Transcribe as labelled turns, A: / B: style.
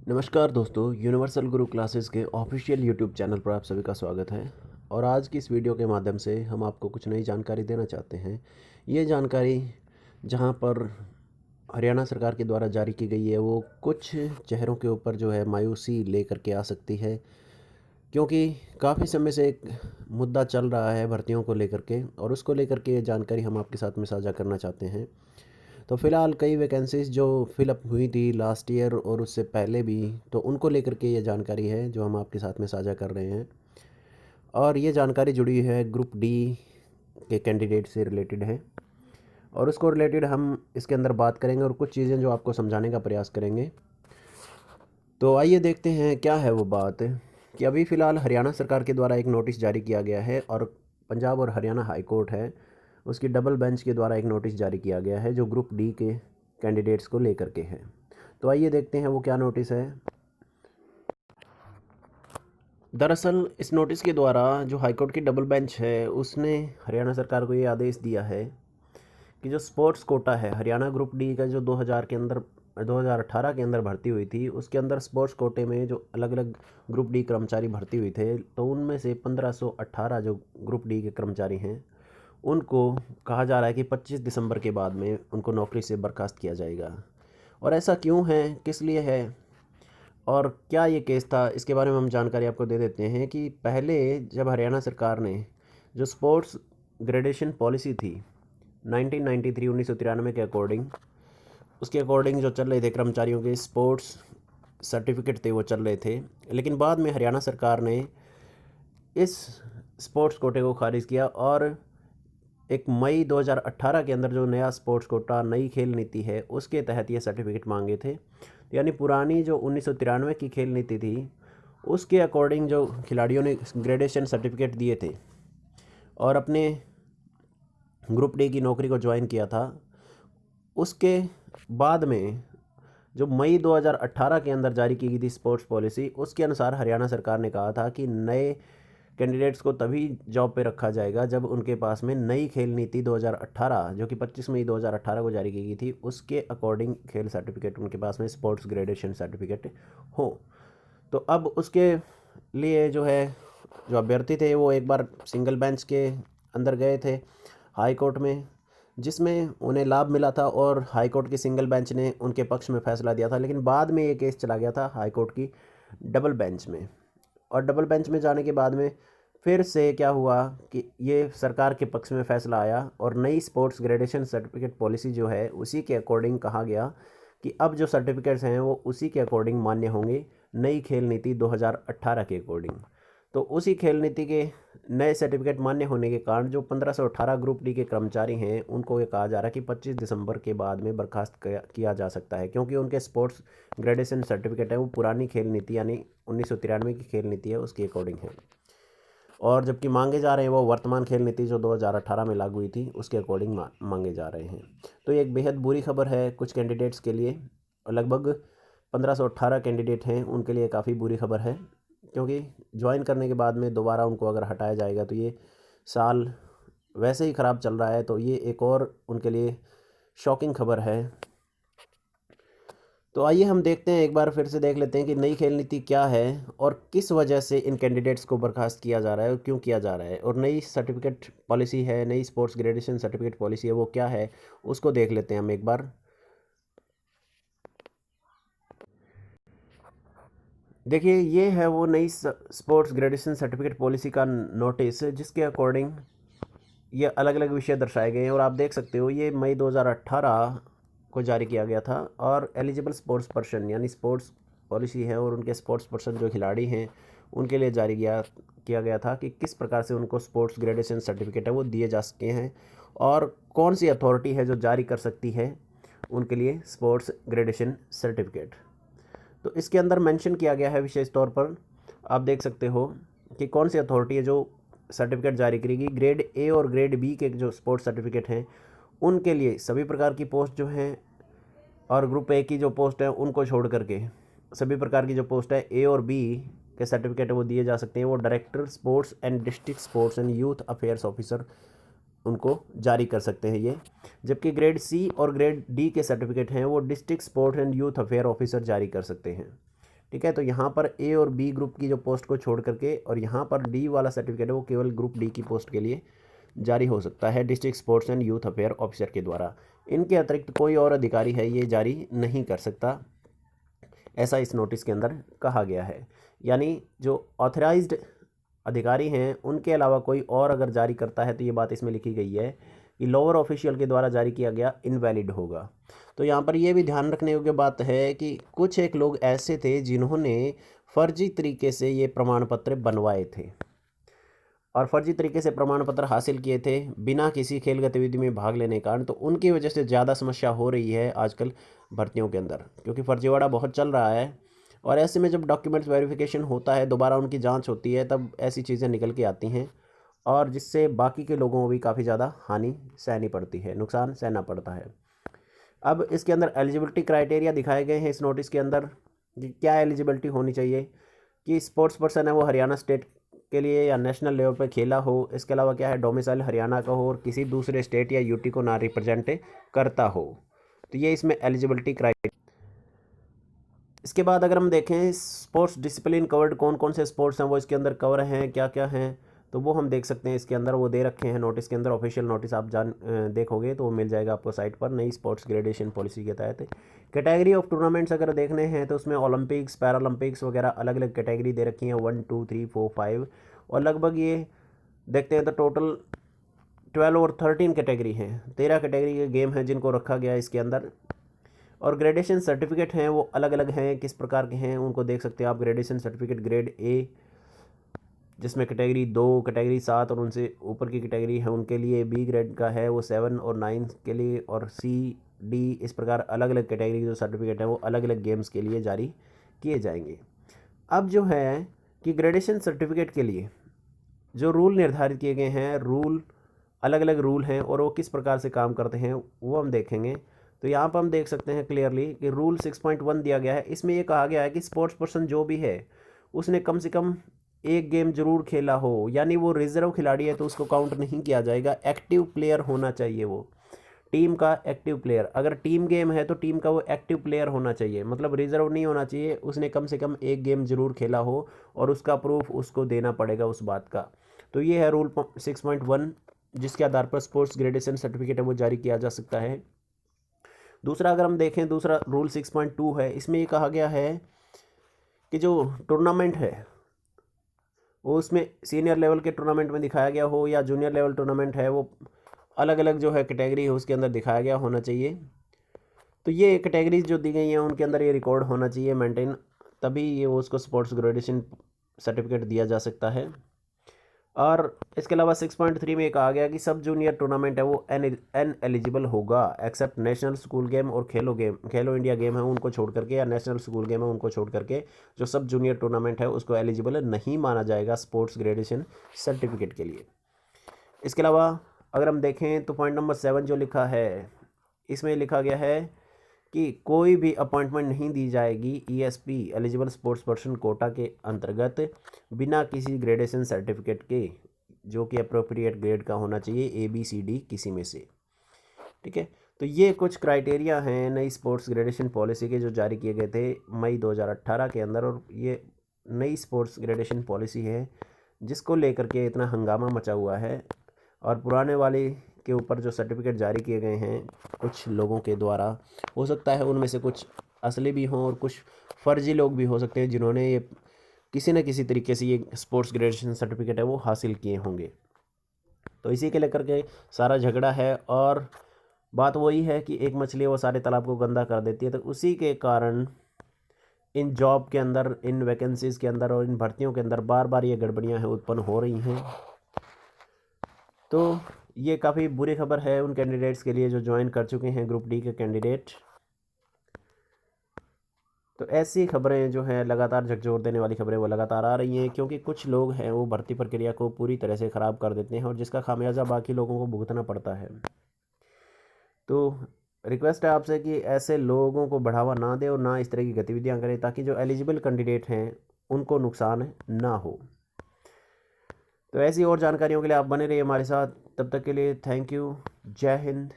A: नमस्कार दोस्तों, यूनिवर्सल गुरु क्लासेस के ऑफिशियल यूट्यूब चैनल पर आप सभी का स्वागत है। और आज की इस वीडियो के माध्यम से हम आपको कुछ नई जानकारी देना चाहते हैं। ये जानकारी जहां पर हरियाणा सरकार के द्वारा जारी की गई है, वो कुछ चेहरों के ऊपर जो है मायूसी लेकर के आ सकती है, क्योंकि काफ़ी समय से एक मुद्दा चल रहा है भर्तियों को लेकर के, और उसको लेकर के ये जानकारी हम आपके साथ में साझा करना चाहते हैं। तो फ़िलहाल कई वैकेंसीज़ जो फिलअप हुई थी लास्ट ईयर और उससे पहले भी, तो उनको लेकर के ये जानकारी है जो हम आपके साथ में साझा कर रहे हैं। और ये जानकारी जुड़ी है ग्रुप डी के कैंडिडेट से रिलेटेड है, और उसको रिलेटेड हम इसके अंदर बात करेंगे और कुछ चीज़ें जो आपको समझाने का प्रयास करेंगे। तो आइए देखते हैं क्या है वो बात कि अभी फ़िलहाल हरियाणा सरकार के द्वारा एक नोटिस जारी किया गया है, और पंजाब और हरियाणा हाई कोर्ट है उसकी डबल बेंच के द्वारा एक नोटिस जारी किया गया है जो ग्रुप डी के कैंडिडेट्स को लेकर के है। तो आइए देखते हैं वो क्या नोटिस है। दरअसल इस नोटिस के द्वारा जो हाईकोर्ट की डबल बेंच है उसने हरियाणा सरकार को ये आदेश दिया है कि जो स्पोर्ट्स कोटा है हरियाणा ग्रुप डी का, जो 2018 के अंदर भर्ती हुई थी, उसके अंदर स्पोर्ट्स कोटे में जो अलग अलग ग्रुप डी कर्मचारी भर्ती हुए थे, तो उनमें से 1518 जो ग्रुप डी के कर्मचारी हैं उनको कहा जा रहा है कि 25 दिसंबर के बाद में उनको नौकरी से बर्खास्त किया जाएगा। और ऐसा क्यों है, किस लिए है और क्या ये केस था, इसके बारे में हम जानकारी आपको दे देते हैं कि पहले जब हरियाणा सरकार ने जो स्पोर्ट्स ग्रेडेशन पॉलिसी थी 1993 के अकॉर्डिंग, उसके अकॉर्डिंग जो चल रहे थे कर्मचारियों के स्पोर्ट्स सर्टिफिकेट थे वो चल रहे थे, लेकिन बाद में हरियाणा सरकार ने इस स्पोर्ट्स कोटे को खारिज किया और एक मई 2018 के अंदर जो नया स्पोर्ट्स कोटा नई खेल नीति है उसके तहत ये सर्टिफिकेट मांगे थे। यानी पुरानी जो 1993 की खेल नीति थी उसके अकॉर्डिंग जो खिलाड़ियों ने ग्रेडेशन सर्टिफिकेट दिए थे और अपने ग्रुप डी की नौकरी को ज्वाइन किया था, उसके बाद में जो मई 2018 के अंदर जारी की गई थी स्पोर्ट्स पॉलिसी, उसके अनुसार हरियाणा सरकार ने कहा था कि नए कैंडिडेट्स को तभी जॉब पे रखा जाएगा जब उनके पास में नई खेल नीति 2018 जो कि 25 मई 2018 को जारी की गई थी उसके अकॉर्डिंग खेल सर्टिफिकेट उनके पास में स्पोर्ट्स ग्रेडेशन सर्टिफिकेट हो। तो अब उसके लिए जो है जो अभ्यर्थी थे वो एक बार सिंगल बेंच के अंदर गए थे हाई कोर्ट में, जिसमें उन्हें लाभ मिला था और हाई कोर्ट की सिंगल बेंच ने उनके पक्ष में फैसला दिया था। लेकिन बाद में ये केस चला गया था हाई कोर्ट की डबल बेंच में, और डबल बेंच में जाने के बाद में फिर से क्या हुआ कि ये सरकार के पक्ष में फ़ैसला आया और नई स्पोर्ट्स ग्रेडेशन सर्टिफिकेट पॉलिसी जो है उसी के अकॉर्डिंग कहा गया कि अब जो सर्टिफिकेट्स हैं वो उसी के अकॉर्डिंग मान्य होंगे, नई खेल नीति 2018 के अकॉर्डिंग। तो उसी खेल नीति के नए सर्टिफिकेट मान्य होने के कारण जो 1518 ग्रुप डी के कर्मचारी हैं उनको ये कहा जा रहा है कि 25 दिसंबर के बाद में बर्खास्त किया जा सकता है, क्योंकि उनके स्पोर्ट्स ग्रेडेशन सर्टिफिकेट है वो पुरानी खेल नीति यानी 1993 की खेल नीति है उसके अकॉर्डिंग है, और जबकि मांगे जा रहे हैं वो वर्तमान खेल नीति जो 2018 में लागू हुई थी उसके अकॉर्डिंग मांगे जा रहे हैं। तो ये एक बेहद बुरी खबर है कुछ कैंडिडेट्स के लिए, और लगभग 1518 कैंडिडेट हैं उनके लिए काफ़ी बुरी खबर है, क्योंकि ज्वाइन करने के बाद में दोबारा उनको अगर हटाया जाएगा तो ये साल वैसे ही ख़राब चल रहा है, तो ये एक और उनके लिए शॉकिंग खबर है। तो आइए हम देखते हैं, एक बार फिर से देख लेते हैं कि नई खेल नीति क्या है और किस वजह से इन कैंडिडेट्स को बर्खास्त किया जा रहा है और क्यों किया जा रहा है, और नई सर्टिफिकेट पॉलिसी है, नई स्पोर्ट्स ग्रेडेशन सर्टिफिकेट पॉलिसी है वो क्या है उसको देख लेते हैं हम एक बार। देखिए ये है वो नई स्पोर्ट्स ग्रेडेशन सर्टिफिकेट पॉलिसी का नोटिस, जिसके अकॉर्डिंग ये अलग अलग विषय दर्शाए गए हैं, और आप देख सकते हो ये मई 2018 को जारी किया गया था। और एलिजिबल स्पोर्ट्स पर्सन यानी स्पोर्ट्स पॉलिसी है और उनके स्पोर्ट्स पर्सन जो खिलाड़ी हैं उनके लिए जारी किया गया था कि किस प्रकार से उनको स्पोर्ट्स ग्रेडेशन सर्टिफिकेट है वो दिए जा सके हैं, और कौन सी अथॉरिटी है जो जारी कर सकती है उनके लिए स्पोर्ट्स ग्रेडेशन सर्टिफिकेट। तो इसके अंदर मेंशन किया गया है विशेष तौर पर, आप देख सकते हो कि कौन सी अथॉरिटी है जो सर्टिफिकेट जारी करेगी। ग्रेड ए और ग्रेड बी के जो स्पोर्ट्स सर्टिफिकेट हैं उनके लिए सभी प्रकार की पोस्ट जो हैं, और ग्रुप ए की जो पोस्ट है उनको छोड़ करके सभी प्रकार की जो पोस्ट है ए और बी के सर्टिफिकेट वो दिए जा सकते हैं। वो director sports and district sports and youth affairs officer उनको जारी कर सकते हैं ये, जबकि ग्रेड सी और ग्रेड डी के सर्टिफिकेट हैं वो district sports and youth affair officer जारी कर सकते हैं। ठीक है। तो यहाँ पर ए और बी ग्रुप की जो पोस्ट को छोड़ करके और यहाँ पर डी वाला सर्टिफिकेट है वो केवल ग्रुप डी की पोस्ट के लिए जारी हो सकता है district sports and youth affair officer के द्वारा। इनके अतिरिक्त कोई और अधिकारी है ये जारी नहीं कर सकता, ऐसा इस नोटिस के अंदर कहा गया है। यानी जो ऑथराइज्ड अधिकारी हैं उनके अलावा कोई और अगर जारी करता है तो ये बात इसमें लिखी गई है कि लोअर ऑफिशियल के द्वारा जारी किया गया इनवैलिड होगा। तो यहाँ पर ये भी ध्यान रखने योग्य बात है कि कुछ एक लोग ऐसे थे जिन्होंने फर्जी तरीके से ये प्रमाण पत्र बनवाए थे और फर्जी तरीके से प्रमाण पत्र हासिल किए थे बिना किसी खेल गतिविधि में भाग लेने के कारण। तो उनकी वजह से ज़्यादा समस्या हो रही है आजकल भर्तियों के अंदर, क्योंकि फर्जीवाड़ा बहुत चल रहा है। और ऐसे में जब डॉक्यूमेंट्स वेरिफिकेशन होता है, दोबारा उनकी जांच होती है, तब ऐसी चीज़ें निकल के आती हैं और जिससे बाकी के लोगों को भी काफ़ी ज़्यादा हानि सहनी पड़ती है, नुकसान सहना पड़ता है। अब इसके अंदर एलिजिबिलिटी क्राइटेरिया दिखाए गए हैं इस नोटिस के अंदर कि क्या एलिजिबिलिटी होनी चाहिए कि स्पोर्ट्स पर्सन है वो हरियाणा स्टेट के लिए या नेशनल लेवल पर खेला हो, इसके अलावा क्या है डोमिसाइल हरियाणा का हो और किसी दूसरे स्टेट या यूटी को ना रिप्रेजेंट करता हो। तो ये इसमें एलिजिबिलिटी क्राइटेरिया। इसके बाद अगर हम देखें स्पोर्ट्स डिसिप्लिन कवर्ड, कौन कौन से स्पोर्ट्स हैं वो इसके अंदर कवर हैं, क्या क्या हैं, तो वो हम देख सकते हैं इसके अंदर वो दे रखे हैं नोटिस के अंदर। ऑफिशियल नोटिस आप देखोगे तो वो मिल जाएगा आपको साइट पर, नई स्पोर्ट्स ग्रेडेशन पॉलिसी के तहत। कैटेगरी ऑफ टूर्नामेंट्स अगर देखने हैं तो उसमें ओलंपिक्स, पैरालंपिक्स वगैरह अलग अलग कैटेगरी दे रखी हैं, 1 2 3 4 5 और लगभग ये देखते हैं तो टोटल 12 और 13 कैटेगरी हैं, 13 कैटेगरी के गेम हैं जिनको रखा गया है इसके अंदर। और ग्रेडेशन सर्टिफिकेट हैं वो अलग अलग हैं, किस प्रकार के हैं उनको देख सकते हैं आप। ग्रेडेशन सर्टिफिकेट ग्रेड ए जिसमें कैटेगरी 2, कैटेगरी 7 और उनसे ऊपर की कैटेगरी है उनके लिए, बी ग्रेड का है वो 7 और 9 के लिए, और सी डी इस प्रकार अलग अलग कैटेगरी के जो सर्टिफिकेट है वो अलग अलग गेम्स के लिए जारी किए जाएंगे। अब जो है कि ग्रेडेशन सर्टिफिकेट के लिए जो रूल निर्धारित किए गए हैं, रूल अलग अलग रूल हैं और वो किस प्रकार से काम करते हैं वो हम देखेंगे। तो यहाँ पर हम देख सकते हैं क्लियरली कि रूल 6.1 दिया गया है। इसमें ये कहा गया है कि स्पोर्ट्स पर्सन जो भी है उसने कम से कम एक गेम जरूर खेला हो, यानी वो रिजर्व खिलाड़ी है तो उसको काउंट नहीं किया जाएगा। एक्टिव प्लेयर होना चाहिए, वो टीम का एक्टिव प्लेयर। अगर टीम गेम है तो टीम का वो एक्टिव प्लेयर होना चाहिए, मतलब रिजर्व नहीं होना चाहिए। उसने कम से कम एक गेम जरूर खेला हो और उसका प्रूफ उसको देना पड़ेगा उस बात का। तो ये है रूल 6.1 जिसके आधार पर स्पोर्ट्स ग्रेडेशन सर्टिफिकेट है वो जारी किया जा सकता है। दूसरा अगर हम देखें, दूसरा रूल 6.2 है, इसमें ये कहा गया है कि जो टूर्नामेंट है वो उसमें सीनियर लेवल के टूर्नामेंट में दिखाया गया हो या जूनियर लेवल टूर्नामेंट है वो अलग अलग जो है कैटेगरी है उसके अंदर दिखाया गया होना चाहिए। तो ये कैटेगरीज जो दी गई हैं उनके अंदर ये रिकॉर्ड होना चाहिए मेंटेन, तभी ये उसको स्पोर्ट्स ग्रेडेशन सर्टिफिकेट दिया जा सकता है। और इसके अलावा 6.3 में कहा गया कि सब जूनियर टूर्नामेंट है वो एन एलिजिबल होगा एक्सेप्ट नेशनल स्कूल गेम और खेलो इंडिया गेम है उनको छोड़ करके, या नेशनल स्कूल गेम है उनको छोड़ करके जो सब जूनियर टूर्नामेंट है उसको एलिजिबल नहीं माना जाएगा स्पोर्ट्स ग्रेडेशन सर्टिफिकेट के लिए। इसके अलावा अगर हम देखें तो पॉइंट नंबर 7 जो लिखा है इसमें लिखा गया है कि कोई भी अपॉइंटमेंट नहीं दी जाएगी ESP eligible sports person quota के अंतर्गत बिना किसी ग्रेडेशन सर्टिफिकेट के, जो कि अप्रोप्रिएट ग्रेड का होना चाहिए ABCD किसी में से। ठीक है, तो ये कुछ क्राइटेरिया हैं नई स्पोर्ट्स ग्रेडेशन पॉलिसी के जो जारी किए गए थे मई 2018 के अंदर। और ये नई स्पोर्ट्स ग्रेडेशन पॉलिसी है जिसको लेकर के इतना हंगामा मचा हुआ है। और पुराने वाले के ऊपर जो सर्टिफिकेट जारी किए गए हैं कुछ लोगों के द्वारा, हो सकता है उनमें से कुछ असली भी हों और कुछ फर्जी लोग भी हो सकते हैं जिन्होंने ये किसी न किसी तरीके से ये स्पोर्ट्स ग्रेडेशन सर्टिफिकेट है वो हासिल किए होंगे। तो इसी के लेकर के सारा झगड़ा है। और बात वही है कि एक मछली वो सारे तालाब को गंदा कर देती है। तो उसी के कारण इन जॉब के अंदर, इन वैकेंसीज़ के अंदर और इन भर्तियों के अंदर बार बार ये गड़बड़ियाँ हैं उत्पन्न हो रही हैं। तो ये काफ़ी बुरी खबर है उन कैंडिडेट्स के लिए जो ज्वाइन कर चुके हैं ग्रुप डी के कैंडिडेट। तो ऐसी खबरें जो हैं लगातार झकझोर देने वाली खबरें वो लगातार आ रही हैं, क्योंकि कुछ लोग हैं वो भर्ती प्रक्रिया को पूरी तरह से ख़राब कर देते हैं और जिसका खामियाजा बाकी लोगों को भुगतना पड़ता है। तो रिक्वेस्ट है आपसे कि ऐसे लोगों को बढ़ावा ना दें और ना इस तरह की गतिविधियाँ करें ताकि जो एलिजिबल कैंडिडेट हैं उनको नुकसान ना हो। तो ऐसी और जानकारियों के लिए आप बने रहिए हमारे साथ। तब तक के लिए थैंक यू। जय हिंद।